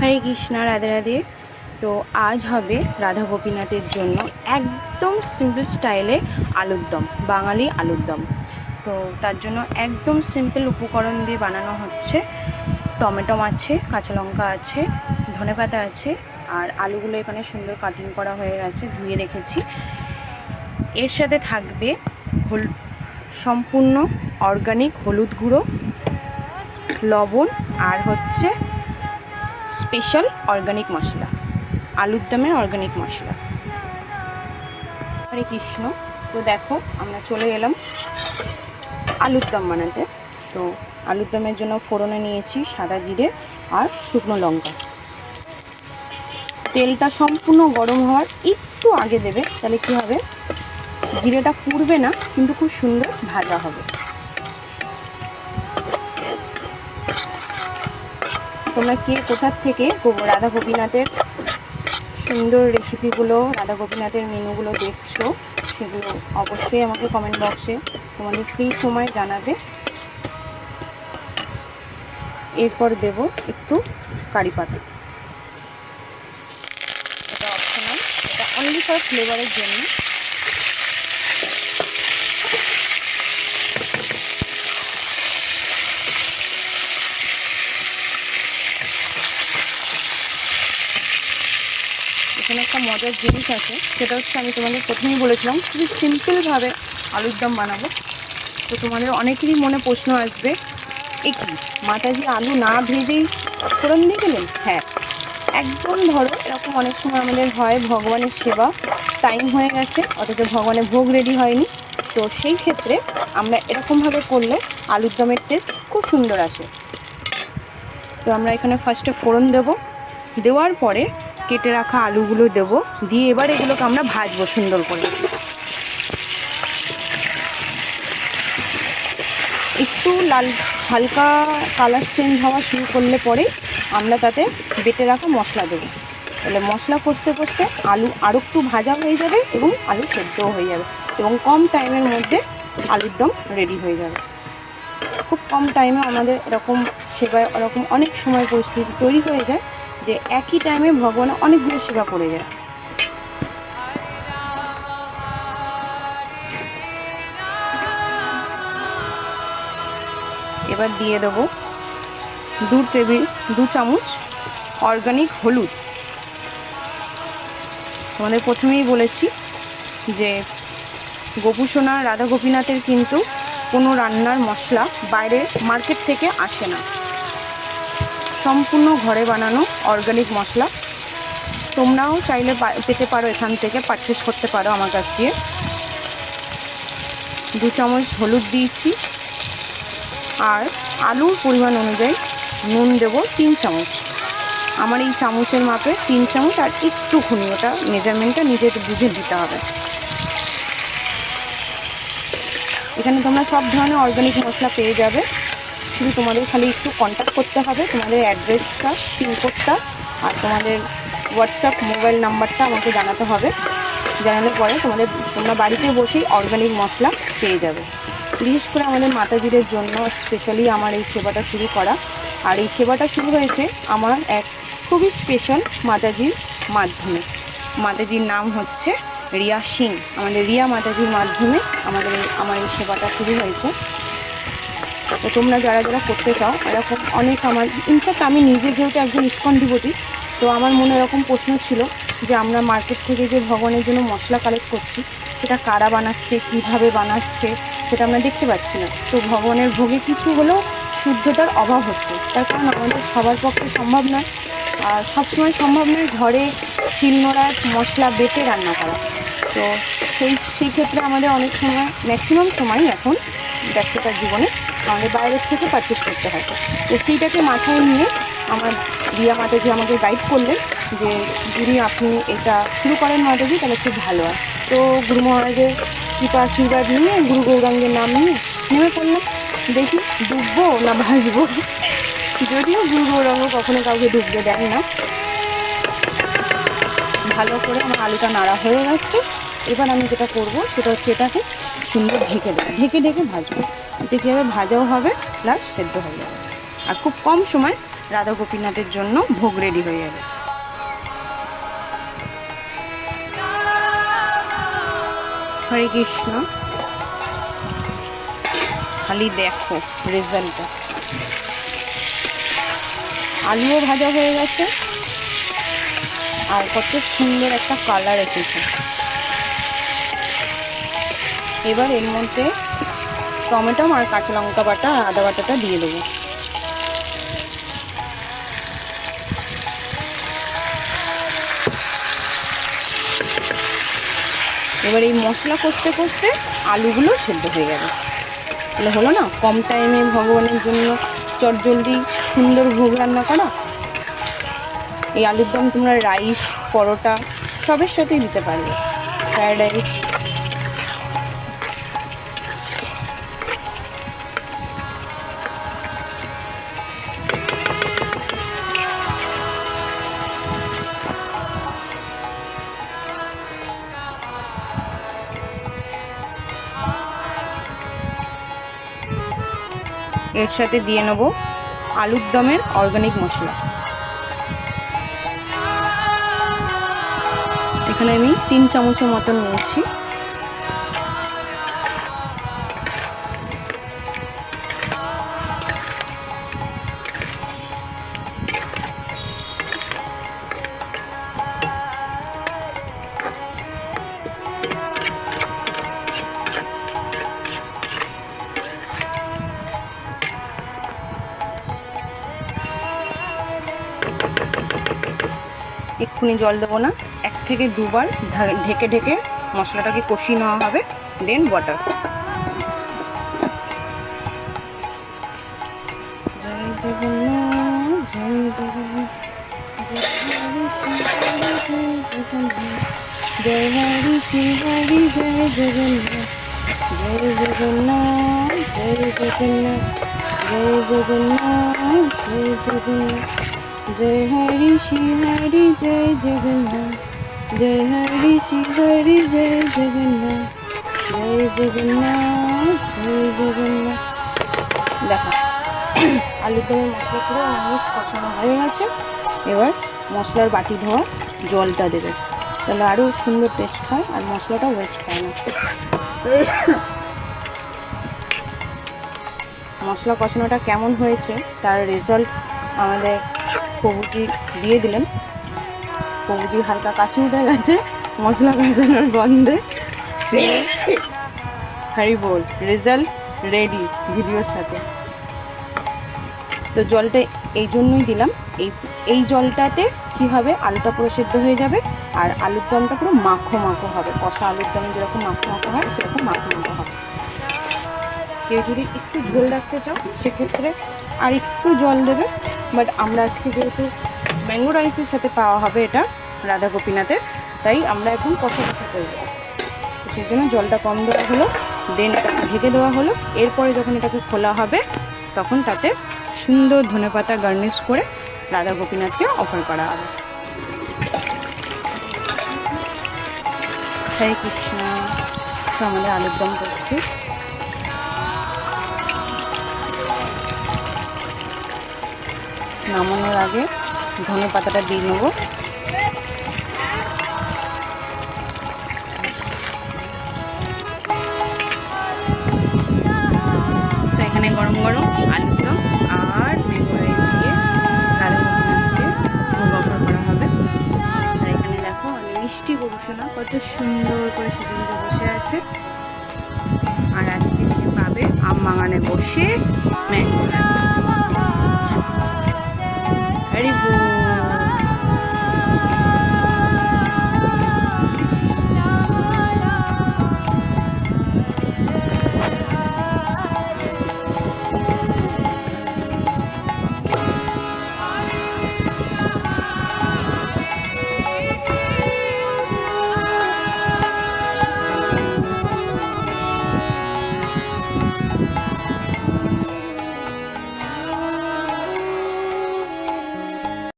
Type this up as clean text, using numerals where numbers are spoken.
হরে কৃষ্ণ, রাধে রাধে। তো আজ হবে রাধা গোপীনাথের জন্য একদম সিম্পল স্টাইলে আলুর দম, বাঙালি আলুর দম। তো তার জন্য একদম সিম্পল উপকরণ দিয়ে বানানো হচ্ছে। টমেটো আছে, কাঁচা লঙ্কা আছে, ধনেপাতা আছে, আর আলুগুলো এখানে সুন্দর কাটিং করা হয়ে গেছে, ধুয়ে রেখেছি। এর সাথে থাকবে সম্পূর্ণ অর্গানিক হলুদ গুঁড়ো, লবণ, আর হচ্ছে স্পেশাল অর্গানিক মশলা, আলুর দমের অর্গানিক মশলা। হরে কৃষ্ণ। তো দেখো, আমরা চলে এলাম আলুর দম বানাতে। তো আলুর দমের জন্য ফোড়নে নিয়েছি সাদা জিরে আর শুকনো লঙ্কা। তেলটা সম্পূর্ণ গরম হওয়ার একটু আগে দেবে, তাহলে কি হবে, জিরেটা পুড়বে না, কিন্তু খুব সুন্দর ভাজা হবে। তোমরা কে কোথার থেকে রাধা গোপীনাথের সুন্দর রেসিপিগুলো, রাধা গোপীনাথের মেনুগুলো দেখছো, সেগুলো অবশ্যই আমাকে কমেন্ট বক্সে তোমাদের ফ্রি সময় জানাবে। এরপর দেব একটু কারি পাতা, এটা অপশনাল, এটা অনলি ফর ফ্লেভারের জন্য। এখানে একটা মজার জিনিস আছে, সেটা হচ্ছে আমি তোমাদের প্রথমেই বলেছিলাম খুবই সিম্পলভাবে আলুর দম বানাবো। তো তোমাদের অনেকেরই মনে প্রশ্ন আসবে, এ কি মাতাজি আলু না ভেজেই ফোড়ন দিয়ে গেলেন? হ্যাঁ, একদম ধরো এরকম অনেক সময় আমাদের হয় ভগবানের সেবা টাইম হয়ে গেছে, অথচ ভগবানের ভোগ রেডি হয়নি। তো সেই ক্ষেত্রে আমরা এরকমভাবে করলে আলুর দমের টেস্ট খুব সুন্দর আসে। তো আমরা এখানে ফার্স্টে ফোড়ন দেবো, দেওয়ার পরে কেটে রাখা আলুগুলো দেবো, দিয়ে এবার এগুলোকে আমরা ভাজবো সুন্দর করে। একটু লাল হালকা কালার চেঞ্জ হওয়া শুরু করলে পরে আমরা তাতে বেটে রাখা মশলা দেবো। তাহলে মশলা কষতে কষতে আলু আরও একটু ভাজা হয়ে যাবে এবং আলু সেদ্ধও হয়ে যাবে, এবং কম টাইমের মধ্যে আলুর দম রেডি হয়ে যাবে। খুব কম টাইমে আমাদের এরকম সেবায় এরকম অনেক সময় পরিস্থিতি তৈরি হয়ে যায় যে একই টাইমে ভগবান অনেকগুলো সেবা করে যায়। এবার দিয়ে দেবো 2 চামচ অর্গানিক হলুদ। তোমাদের প্রথমেই বলেছি যে গোপুসোনা রাধা গোপীনাথের কিন্তু কোনো রান্নার মশলা বাইরে মার্কেট থেকে আসে না, সম্পূর্ণ ঘরে বানানো অর্গানিক মশলা। তোমরাও চাইলে পেতে পারো, এখান থেকে পারচেস করতে পারো আমার কাছ দিয়ে। 2 চামচ হলুদ দিয়েছি, আর আলুর পরিমাণ অনুযায়ী নুন দেব 3 চামচ। আমার এই চামচের মাপে 3 চামচ, আর একটুখানি ওটা মেজারমেন্টটা নিজের বুঝে দিতে হবে। এখানে তোমরা সব ধরনের অর্গানিক মশলা পেয়ে যাবে, শুধু তোমাদের খালি একটু কন্ট্যাক্ট করতে হবে, তোমাদের অ্যাড্রেসটা, পিনকোডটা আর তোমাদের হোয়াটসঅ্যাপ মোবাইল নাম্বারটা আমাকে জানাতে হবে। জানালে পরে তোমরা বাড়িতে বসেই অর্গানিক মশলা পেয়ে যাবে। বিশেষ করে আমাদের মাতাজিদের জন্য স্পেশালি আমার এই সেবাটা শুরু করা। আর এই সেবাটা শুরু হয়েছে আমার এক খুবই স্পেশাল মাতাজির মাধ্যমে। মাতাজির নাম হচ্ছে রিয়া সিং। আমাদের রিয়া মাতাজির মাধ্যমে আমার এই সেবাটা শুরু হয়েছে। তো তোমরা যারা যারা করতে চাও, এরকম অনেক আমার ইনফ্যাক্ট আমি নিজে যেহেতু একজন ইস্কন ডিভোটিস, তো আমার মনে এরকম প্রশ্ন ছিল যে আমরা মার্কেট থেকে যে ভগবানের জন্য মশলা কালেক্ট করছি, সেটা কারা বানাচ্ছে, কিভাবে বানাচ্ছে, সেটা আমরা দেখতে পাচ্ছি না। তো ভগবানের ভোগে কিছু হলেও শুদ্ধতার অভাব হচ্ছে, তার কারণ আমাদের সবার পক্ষে সম্ভব নয়, আর সবসময় সম্ভব নয় ঘরে শিলনোড়ায় মশলা বেটে রান্না করা। তো সেই ক্ষেত্রে আমাদের অনেক সময়, ম্যাক্সিমাম সময় এখন ব্যস্ততার জীবনে আমাদের বাইরের থেকে পারচেস করতে হয়। তো সেইটাকে মাথায় নিয়ে আমার রিয়া মাতাজি আমাকে গাইড করলেন যে যদি আপনি এটা শুরু করেন মাতাজি, তাহলে খুব ভালো হয়। তো গুরু মহারাজের কৃপা আশীর্বাদ নিয়ে, গুরু গৌরাঙ্গের নাম নিয়ে নেমে পড়লাম, দেখি ডুববো না ভাজবো। যদিও গুরু গৌরাঙ্গ কখনো কাউকে ডুবতে দেন না। ভালো করে আমার আলুটা নাড়া হয়ে গেছে। এবার আমি যেটা করব সেটা হচ্ছে এটাকে সুন্দর ঢেকে দেবো, ঢেকে ভাজবো। এতে কী হবে, ভাজাও হবে প্লাস সেদ্ধ হয়ে যাবে। আর খুব কম সময় রাধা গোপীনাথের জন্য ভোগ রেডি হয়ে যাবে। হরে কৃষ্ণ। খালি দেখো রেজাল্টটা, আলুও ভাজা হয়ে গেছে আর কত সুন্দর একটা কালার এসেছে। এবার এর মধ্যে টমেটো আর কাঁচা লঙ্কা বাটা আর আদা বাটাটা দিয়ে দেবো। এবার এই মশলা কষতে কষতে আলুগুলো সেদ্ধ হয়ে যাবে। তাহলে হলো না, কম টাইমে ভগবানের জন্য চটজলদি সুন্দর ভোগ রান্না করা। এই আলুর দম তোমরা রাইস, পরোটা সবের সাথেই দিতে পারবে, ফ্রায়েড রাইস। এর সাথে দিয়ে নেব আলুর দমের অর্গানিক মশলা। এখানে আমি 3 চামচের মতন নিয়েছি। এক্ষুনি জল দেবো না, 1 থেকে 2 বার ঢেকে ঢেকে মশলাটাকে কষিয়ে নেওয়া হবে, দেন ওয়াটার। জয় জগন্নাথ জয় জগন্নাথ জয় হরি শ্রী হরি জয় জগন্নাথ জয় জগন্নাথ জয় জগন্নাথ জয় জগন্নাথ জয় জগন্নাথ जय हरि श्री हरि जय जगन्नाथ जय हरि श्री हरि जय जगन्नाथ जय जगन्नाथ जय जगन्नाथ। देखो आलू दमेर मशला पुरो অলমোস্ট কষানো হয়ে গেছে। এবার মশলার বাটি ধোয়া জলটা দেবে, তাহলে আরও সুন্দর টেস্ট হয় আর মশলাটা ওয়েস্ট হয় না। মশলা কষানোটা কেমন হয়েছে তার রেজাল্ট আমাদের প্রভুজি দিয়ে দিলেন। প্রভুজির হালকা কাশি উঠে গেছে মশলা কষানোর গন্ধে। হরি বল, রেজাল্ট রেডি ভিডিওর সাথে। তো জলটা এই জন্যই দিলাম, এই জলটাতে কি হবে, আলুটা পুরো সেদ্ধ হয়ে যাবে আর আলুর দমটা পুরো মাখো মাখো হবে। কষা আলুর দমে যেরকম মাখো মাখো হয় সেরকম মাখো মাখো হবে। কেউ যদি একটু ঝোল রাখতে চাও সেক্ষেত্রে আর একটু জল দেবে, বাট আমরা আজকে যেহেতু ম্যাঙ্গো রাইসের সাথে পাওয়া হবে এটা রাধা গোপীনাথের, তাই আমরা এখন কষা কষা করবো, সেই জন্য জলটা কম দেওয়া হলো। দেন এটাকে ঢেকে দেওয়া হলো। এরপরে যখন এটাকে খোলা হবে তখন তাতে সুন্দর ধনেপাতা গার্নিশ করে রাধা গোপীনাথকে অফার করা হবে। হরে কৃষ্ণ। তো আমাদের আলুর দম প্রস্তুত। নামানোর আগে ধনে পাতাটা দিয়ে নেব। তো এখানে গরম গরম আলুর দম আর ম্যাঙ্গো রাইস দিয়ে রাধা গোপীনাথকে ভোগ অফার করা হবে। আর এখানে দেখো মিষ্টি গরুসোনা কত সুন্দর করে সেজে গুজে বসে আছে, আর আজকে সে পাবে আম বাগানে বসে ম্যাঙ্গো রাইস। হরি বল।